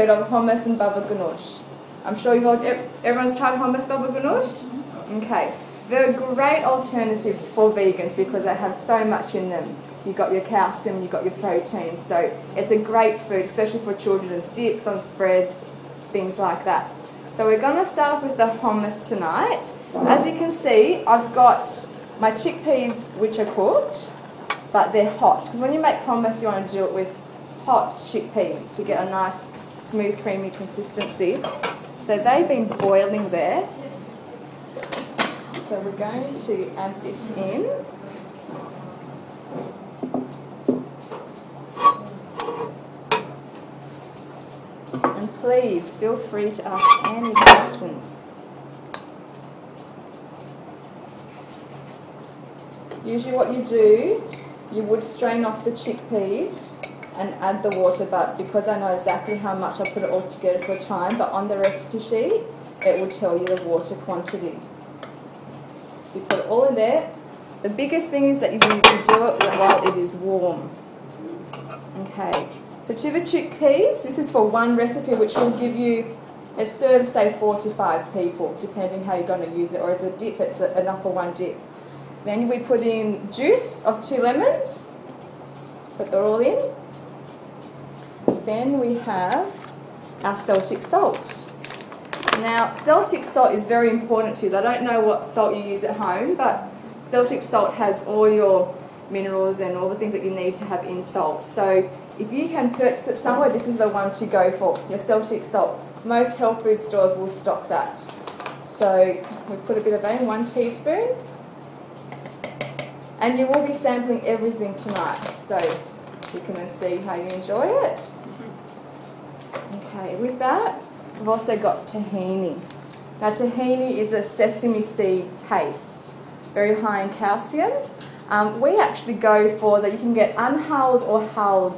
heard of hummus and babaganouj. I'm sure everyone's tried hummus babaganouj? Okay. They're a great alternative for vegans because they have so much in them. You've got your calcium, you've got your protein, so it's a great food, especially for children as dips on spreads, things like that. So we're going to start off with the hummus tonight. As you can see, I've got my chickpeas which are cooked, but they're hot. Because when you make hummus, you want to do it with hot chickpeas to get a nice, smooth, creamy consistency. So they've been boiling there. So we're going to add this in. And please feel free to ask any questions. Usually what you do, you would strain off the chickpeas and add the water, but because I know exactly how much I put it all together for time, but on the recipe sheet, it will tell you the water quantity. So you put it all in there. The biggest thing is that you need to do it while it is warm. Okay. So to the chickpeas, this is for one recipe which will give you, it serves say 4 to 5 people, depending how you're going to use it, or as a dip, it's enough for one dip. Then we put in juice of 2 lemons, put that all in. Then we have our Celtic salt. Now, Celtic salt is very important to you. I don't know what salt you use at home, but Celtic salt has all your minerals and all the things that you need to have in salt. So if you can purchase it somewhere, this is the one to go for, your Celtic salt. Most health food stores will stock that. So we put a bit of that in, 1 teaspoon. And you will be sampling everything tonight, so you can then see how you enjoy it. Okay, with that, we've also got tahini. Now tahini is a sesame seed paste, very high in calcium. We actually go for that. You can get unhulled or hulled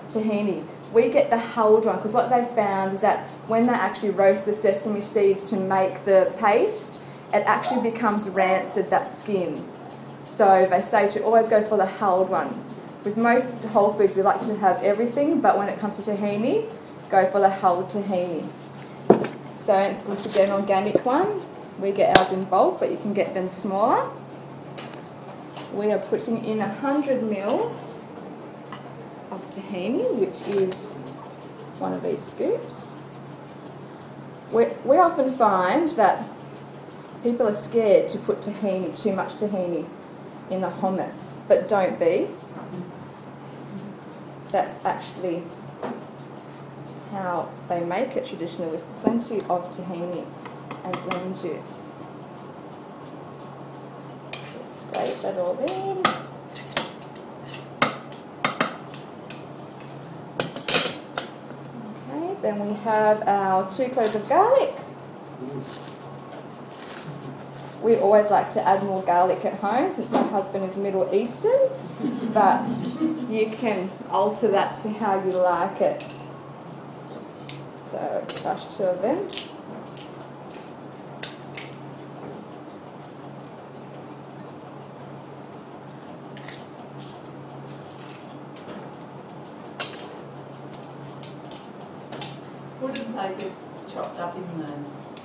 tahini. We get the hulled one because what they found is that when they actually roast the sesame seeds to make the paste, it actually becomes rancid, that skin. So they say to always go for the hulled one. With most whole foods, we like to have everything, but when it comes to tahini, go for the hulled tahini. So it's good to get an organic one. We get ours in bulk, but you can get them smaller. We are putting in 100 mils of tahini, which is one of these scoops. We often find that people are scared to put tahini, too much tahini, in the hummus, but don't be. That's actually how they make it traditionally, with plenty of tahini and lemon juice. Just scrape that all in. Okay, then we have our 2 cloves of garlic. We always like to add more garlic at home since my husband is Middle Eastern, but you can alter that to how you like it. So crush 2 of them. Wouldn't they get chopped up in the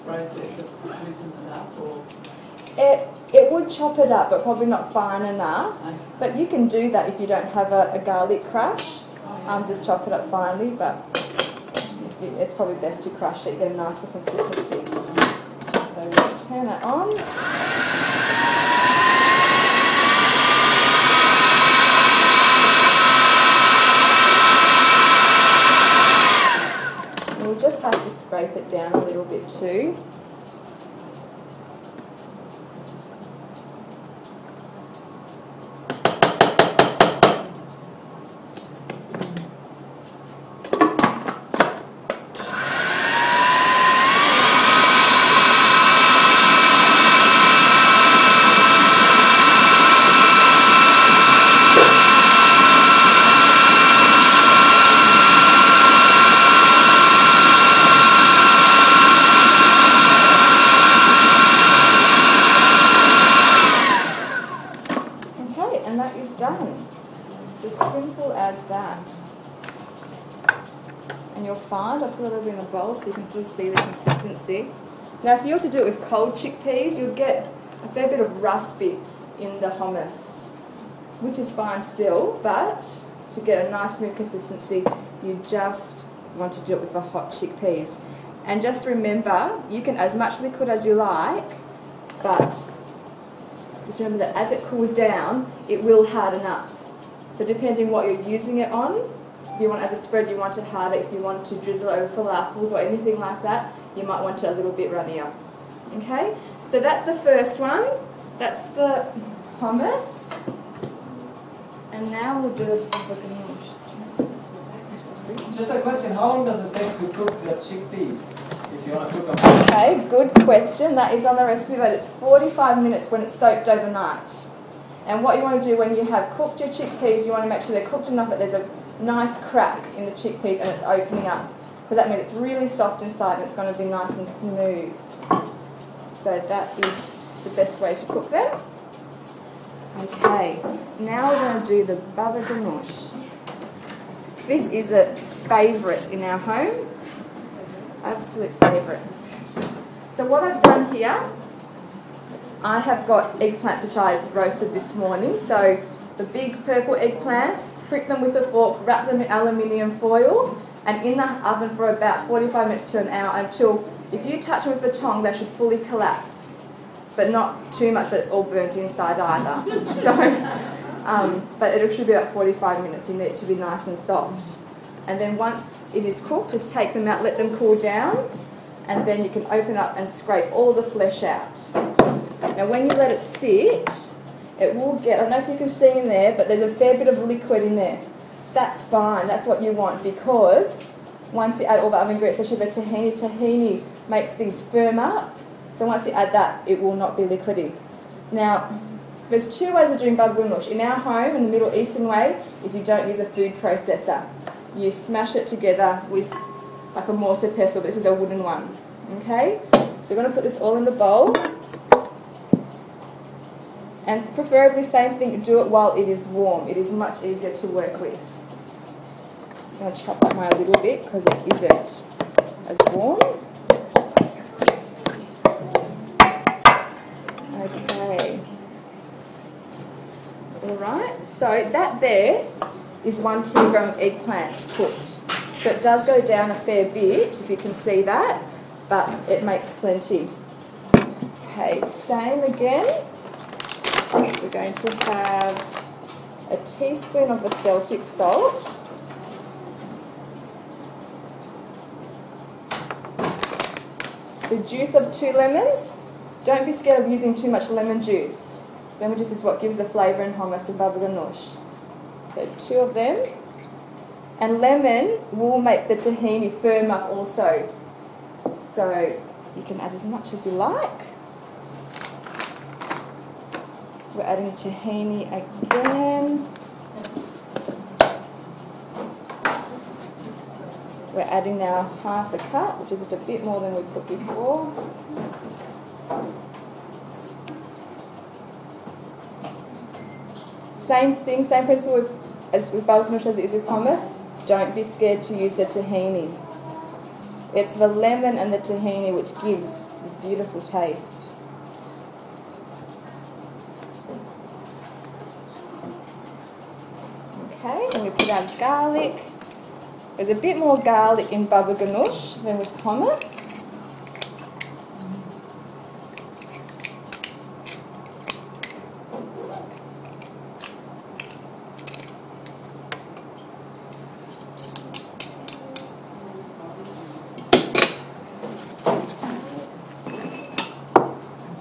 process of using it up, or? It would chop it up, but probably not fine enough. Okay. But you can do that if you don't have a garlic crush. Just chop it up finely, but it's probably best to crush it, get a nicer consistency. So we'll turn that on. We'll just have to scrape it down a little bit too. around. I put a little bit in a bowl so you can sort of see the consistency. Now if you were to do it with cold chickpeas, you'll get a fair bit of rough bits in the hummus, which is fine still, but to get a nice smooth consistency, you just want to do it with the hot chickpeas. And just remember, you can add as much liquid as you like, but just remember that as it cools down, it will harden up. So depending what you're using it on, if you want as a spread, you want it harder. If you want to drizzle over falafels or anything like that, you might want it a little bit runnier. Okay, so that's the first one. That's the hummus. And now we'll do a babaganouj. Just a question, how long does it take to cook the chickpeas? If you want to cook them? Okay, good question. That is on the recipe, but it's 45 minutes when it's soaked overnight. And what you want to do when you have cooked your chickpeas, you want to make sure they're cooked enough that there's a nice crack in the chickpeas and it's opening up. Because that means it's really soft inside and it's going to be nice and smooth. So that is the best way to cook them. Okay, now we're going to do the babaganouj. This is a favourite in our home. Absolute favourite. So what I've done here, I have got eggplants which I roasted this morning. So the big purple eggplants, prick them with a fork, wrap them in aluminium foil, and in the oven for about 45 minutes to an hour until, if you touch them with a tong, they should fully collapse. But not too much that it's all burnt inside either. So, but it should be about 45 minutes. You need it to be nice and soft. And then once it is cooked, just take them out, let them cool down, and then you can open up and scrape all the flesh out. Now when you let it sit, it will get, I don't know if you can see in there, but there's a fair bit of liquid in there. That's fine, that's what you want, because once you add all the other ingredients, especially the tahini makes things firm up. So once you add that, it will not be liquidy. Now, there's two ways of doing babaganouj. In our home, in the Middle Eastern way, is you don't use a food processor. You smash it together with like a mortar pestle, but this is a wooden one. Okay? So we're going to put this all in the bowl. And preferably, same thing, do it while it is warm. It is much easier to work with. So I'm going to chop up mine a little bit because it isn't as warm. Okay. Alright, so that there is 1 kilogram of eggplant cooked. So it does go down a fair bit, if you can see that, but it makes plenty. Okay, same again. We're going to have a teaspoon of the Celtic salt. The juice of 2 lemons. Don't be scared of using too much lemon juice. Lemon juice is what gives the flavour in hummus and babaganouj. So 2 of them. And lemon will make the tahini firm up also. So you can add as much as you like. We're adding tahini again. We're adding now 1/2 cup, which is just a bit more than we put before. Same thing, same principle as with babaganouj as it is with hummus. Don't be scared to use the tahini. It's the lemon and the tahini which gives the beautiful taste. Okay, then we put our garlic. There's a bit more garlic in babaganouj than with hummus.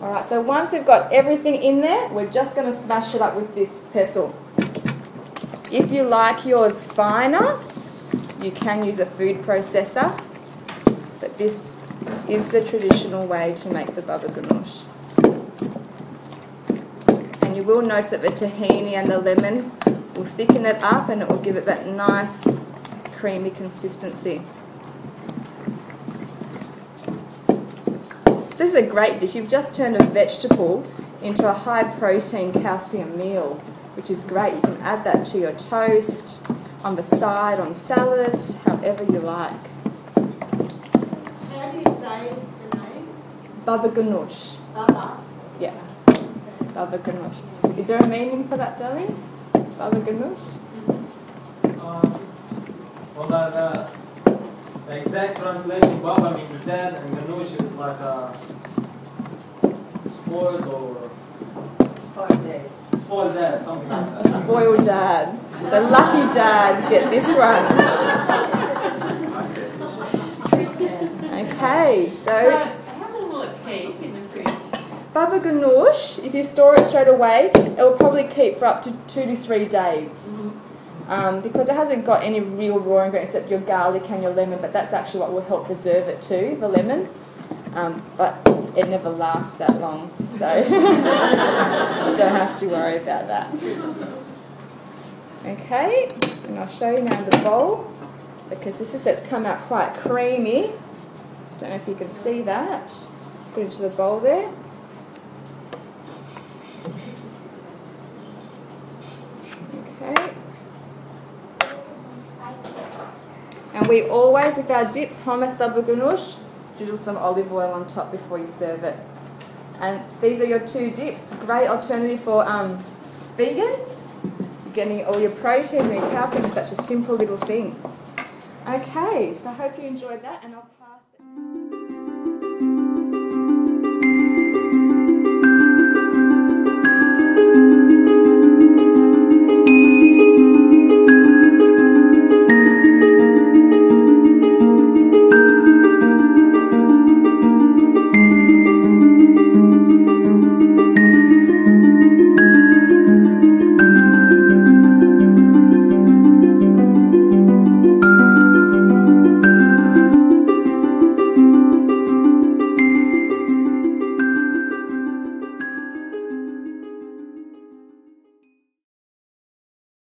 Alright, so once we've got everything in there, we're just going to smash it up with this pestle. If you like yours finer, you can use a food processor, but this is the traditional way to make the babaganouj. And you will notice that the tahini and the lemon will thicken it up and it will give it that nice creamy consistency. So this is a great dish. You've just turned a vegetable into a high protein calcium meal, which is great. You can add that to your toast, on the side, on salads, however you like. Babaganouj. Baba. Yeah. Babaganouj. Is there a meaning for that, darling? Babaganouj? Well, the exact translation, Baba means dad, and ganoush is like a spoiled or spoiled dad, something like that. Spoiled dad. So lucky dads get this one. Okay, so how long will it keep in the fridge? Babaganouj, if you store it straight away, it will probably keep for up to 2 to 3 days. Because it hasn't got any real raw ingredients except your garlic and your lemon, but that's actually what will help preserve it too, the lemon. But it never lasts that long, so you don't have to worry about that. Okay, and I'll show you now the bowl, because this has come out quite creamy. Don't know if you can see that. Put it into the bowl there. Okay. And we always, with our dips, hummus, babaganouj, drizzle some olive oil on top before you serve it. And these are your 2 dips. Great alternative for vegans. You're getting all your protein and your calcium in such a simple little thing. Okay, so I hope you enjoyed that, and I'll pass it.